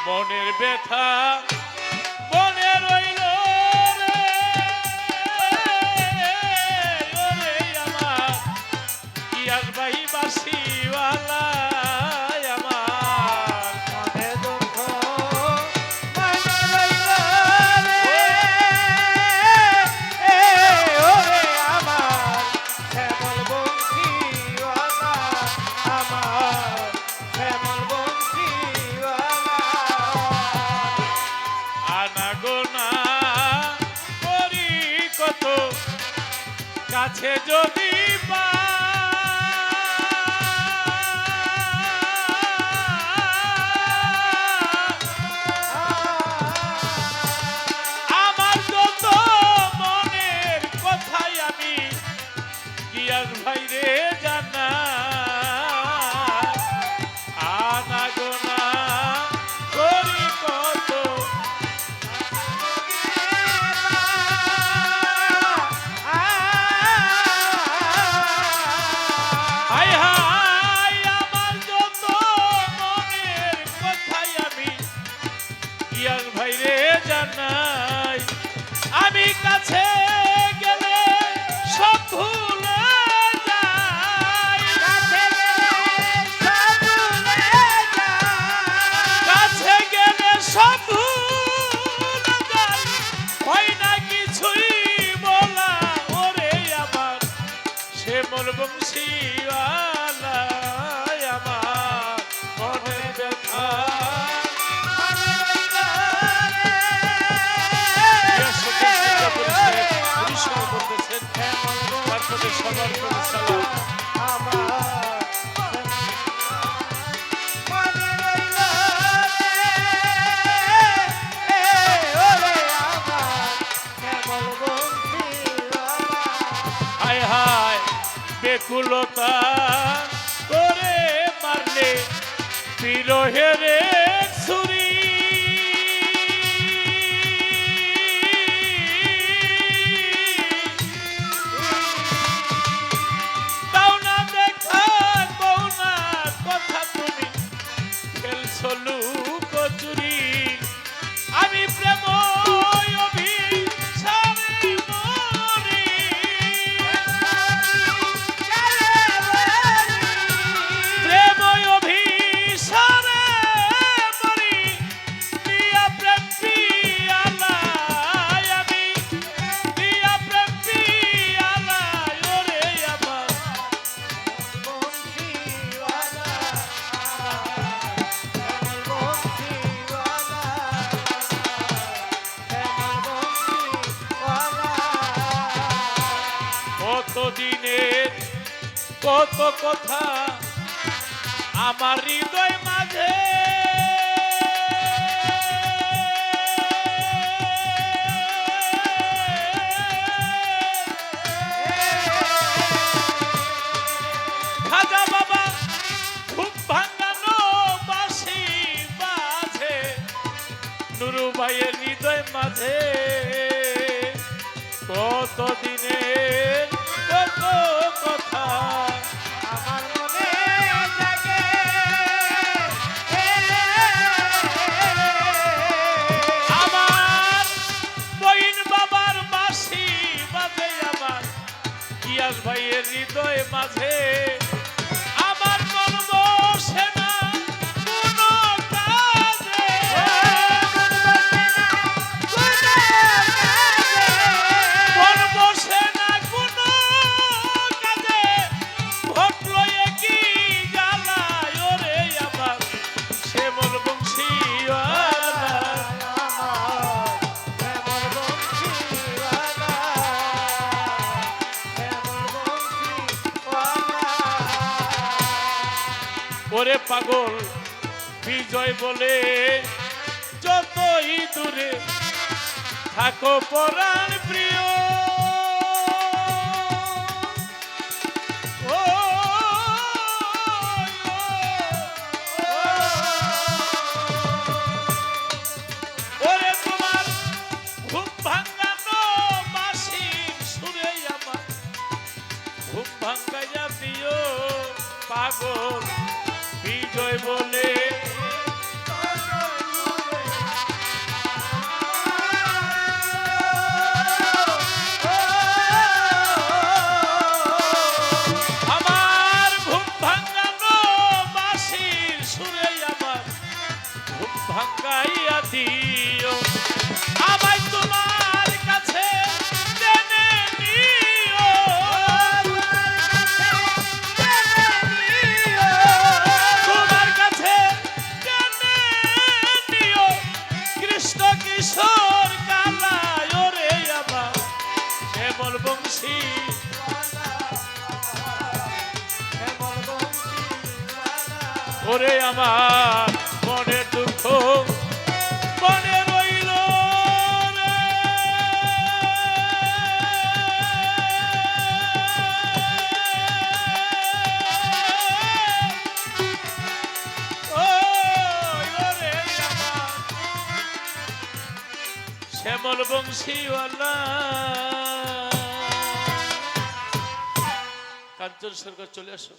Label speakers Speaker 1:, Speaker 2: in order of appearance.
Speaker 1: মনের ব্যথা মনে রইল রে, ওরে আমার ইয়াস ভাই বাসিওয়ালা আমার
Speaker 2: মনে দুঃখ মনে রইল রে, ওরে আমার শ্যামল বংশীওয়ালা, আমার শ্যামল বংশীওয়ালা।
Speaker 1: আনাগোনা করি কত কাছে যদি আমার যত মনের কথাই আমি গিয়াস ভাইরে জানা আনাগোনা করি কত হাই হাই আমার যত মনের কথাই আমি গিয়াস ভাইরে জানাই আমি কাছে গেলে সব ভুলে যাই, কাছে গেলে সব ভুলে যাই, হয় না কিছুই বলা ওরে আমার শ্যামল বংশীওয়ালা আমার মনের ব্যথা তারপরে সবার করে সালাম হায় হায় বেকুলতা করে মারলে বিরহের এক ছুরি দাও না দেখা কও না কথা তুমি খেলছো লুকোচুরি আমি প্রেম অভিশাপে মরি প্রেম অভিশাপে মরি দিয়া প্রেম পিয়ালা আমি দিয়া প্রেম পিয়ালা ওরে আমার কতদিনের কত কথা আমার হৃদয় মাঝে খাজা বাবা খুব ভাঙানো বাঁশি বাজে নুরু ভাইয়ের হৃদয় মাঝে কতদিনের কত কথা
Speaker 2: আমার মনে জাগে
Speaker 1: আমার বইন বাবার বাঁশি বাজে আমার ইয়াস ভাইয়ের হৃদয় মাঝে আমার মন বসে না কোনো কাজে মন বসে না কোনো কাজে ঘটলো কি জ্বালা ওরে আমার শ্যামল বংশীওয়ালা ওরে পাগল বিজয় বলে যতই দূরে থাকো পরাণ প্রিয় ও, ওরে তোমার ঘুম ভাঙানো বাঁশির সুরে আমার ঘুম ভাঙ্গাইয়া দিও পাগল বিজয় বলে ভাঙ্গাইয়া দিও আমায় তোমার কাছে টেনে নিও তোমার কাছে টেনে নিও কৃষ্ণ কিশোর কালায় ওরে আমার শ্যামল বংশী ওরে আমার মনে দুঃখ মনে রইল রে। ওরে আমার শ্যামল বংশীওয়ালা কাঞ্চন সরকার চলে আসো।